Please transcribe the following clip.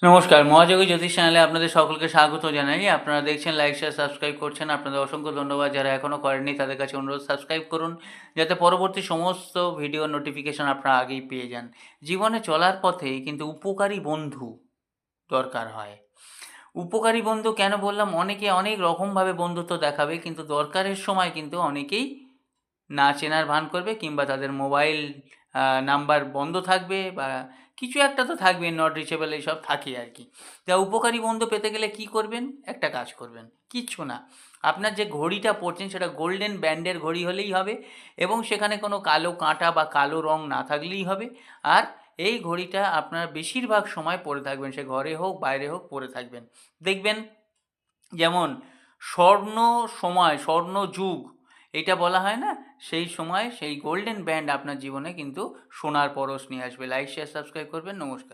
নমস্কার, মহাযোগী জ্যোতিষ চ্যানেলে আপনাদের সকলকে স্বাগত জানাই। আপনারা দেখছেন, লাইক, শেয়ার, সাবস্ক্রাইব করছেন। আপনাদের অসংখ্য ধন্যবাদ। যারা এখনও করেননি তাদের কাছে অনুরোধ সাবস্ক্রাইব করুন, যাতে পরবর্তী সমস্ত ভিডিও নোটিফিকেশন আপনারা আগেই পেয়ে যান। জীবনে চলার পথে কিন্তু উপকারী বন্ধু দরকার হয়। উপকারী বন্ধু কেন বললাম? অনেকে অনেক রকমভাবে বন্ধুত্ব দেখাবে, কিন্তু দরকারের সময় কিন্তু অনেকেই না চেনার ভান করবে, কিংবা তাদের মোবাইল নাম্বার বন্ধ থাকবে, বা কিছু একটা তো থাকবে, নট রিচেবল, এইসব থাকে আর কি। তা উপকারী বন্ধু পেতে গেলে কি করবেন? একটা কাজ করবেন, কিচ্ছু না। আপনার যে ঘড়িটা পরছেন সেটা গোল্ডেন ব্যান্ডের ঘড়ি হলেই হবে, এবং সেখানে কোনো কালো কাঁটা বা কালো রং না থাকলেই হবে। আর এই ঘড়িটা আপনার বেশিরভাগ সময় পরে থাকবেন, সে ঘরে হোক বাইরে হোক পরে থাকবেন। দেখবেন, যেমন স্বর্ণ সময়, স্বর্ণ যুগ এটা বলা হয় না, সেই সময় সেই গোল্ডেন ব্যান্ড আপনার জীবনে কিন্তু সোনার পরশ নিয়ে আসবে। লাইক, শেয়ার, সাবস্ক্রাইব করবেন। নমস্কার।